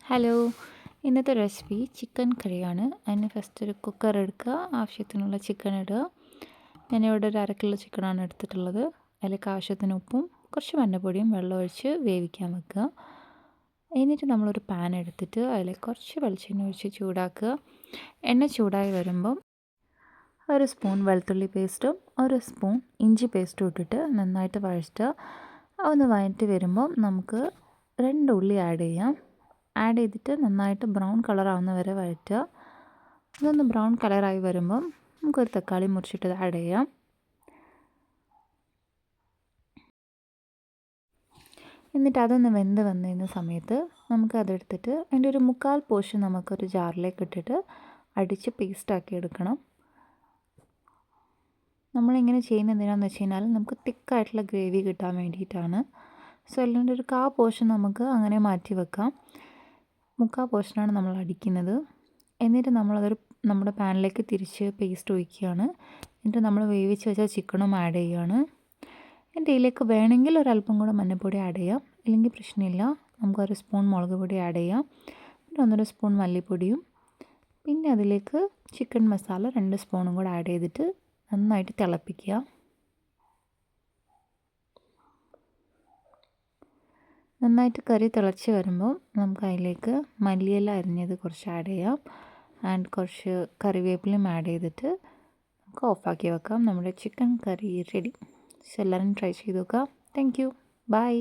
Hello, ഇന്നത്തെ recipe chicken കറിയാണ്. അതിന് ഫസ്റ്റ് ഒരു കുക്കർ എടുക്കുക, ആവശ്യത്തിനുള്ള ചിക്കൻ ഇടുക. ഞാനിവിടെ ഒരു 1/2 കിലോ ചിക്കനാണ് എടുത്തിട്ടുള്ളത്. അതിലേക്ക് ആവശ്യത്തിന് ഉപ്പും കുറച്ച് മഞ്ഞൾപ്പൊടിയും വെള്ളം ഒഴിച്ച് വേവിക്കാൻ വെക്കുക. എന്നിട്ട് നമ്മളൊരു പാൻ എടുത്തിട്ട് അതിലേക്ക് കുറച്ച് വെളിച്ചെണ്ണ ഒഴിച്ച് ചൂടാക്കുക. എണ്ണ ചൂടായി വരുമ്പം 1 സ്പൂൺ വെളുത്തുള്ളി പേസ്റ്റും 1 സ്പൂൺ ഇഞ്ചി പേസ്റ്റും ഇട്ടിട്ട് നന്നായിട്ട് വഴറ്റുക. ഒന്ന് വഴറ്റി വരുമ്പം നമുക്ക് 2 ഉള്ളി ആഡ് ചെയ്യാം. ആഡ് ചെയ്തിട്ട് നന്നായിട്ട് ബ്രൗൺ കളറാവുന്ന വരെ വഴറ്റുക. ഇതൊന്ന് ബ്രൗൺ കളറായി വരുമ്പം നമുക്കൊരു തക്കാളി മുറിച്ചിട്ട് ആഡ് ചെയ്യാം. എന്നിട്ട് അതൊന്ന് വെന്ത് വന്നിരുന്ന സമയത്ത് നമുക്കതെടുത്തിട്ട് അതിൻ്റെ ഒരു 1/4 പോർഷൻ നമുക്കൊരു ജാറിലേക്ക് ഇട്ടിട്ട് അടിച്ച് പേസ്റ്റാക്കി എടുക്കണം. നമ്മളിങ്ങനെ ചെയ്യുന്നത് എന്തിനാണെന്ന് വെച്ച് കഴിഞ്ഞാൽ നമുക്ക് തിക്കായിട്ടുള്ള ഗ്രേവി കിട്ടാൻ വേണ്ടിയിട്ടാണ്. സോ അതിൻ്റെ ഒരു 1/4 പോർഷൻ നമുക്ക് അങ്ങനെ മാറ്റി വെക്കാം. 1/4 പോർഷനാണ് നമ്മൾ അടിക്കുന്നത്. എന്നിട്ട് നമ്മളതൊരു നമ്മുടെ പാനിലേക്ക് തിരിച്ച് പേസ്റ്റ് ഒഴിക്കുകയാണ്. എന്നിട്ട് നമ്മൾ വേവിച്ച് വെച്ച ചിക്കനും ആഡ് ചെയ്യുകയാണ്. എന്നിട്ട് ഇതിലേക്ക് വേണമെങ്കിൽ ഒരല്പം കൂടെ മഞ്ഞൾപ്പൊടി ആഡ് ചെയ്യാം, ഇല്ലെങ്കിൽ പ്രശ്നമില്ല. നമുക്ക് 1 സ്പൂൺ മുളക് പൊടി ആഡ് ചെയ്യാം, പിന്നെ 1.5 സ്പൂൺ മല്ലിപ്പൊടിയും, പിന്നെ അതിലേക്ക് ചിക്കൻ മസാല 2 സ്പൂണും കൂടെ ആഡ് ചെയ്തിട്ട് നന്നായിട്ട് തിളപ്പിക്കുക. നന്നായിട്ട് കറി തിളച്ച് വരുമ്പോൾ നമുക്ക് അതിലേക്ക് മല്ലിയില അരിഞ്ഞത് കുറച്ച് ആഡ് ചെയ്യാം ആൻഡ് കുറച്ച് കറിവേപ്പിലയും ആഡ് ചെയ്തിട്ട് നമുക്ക് ഓഫാക്കി വെക്കാം. നമ്മുടെ ചിക്കൻ കറി റെഡി. സോ എല്ലാവരും ട്രൈ ചെയ്ത് നോക്കാം. Thank you. ബൈ.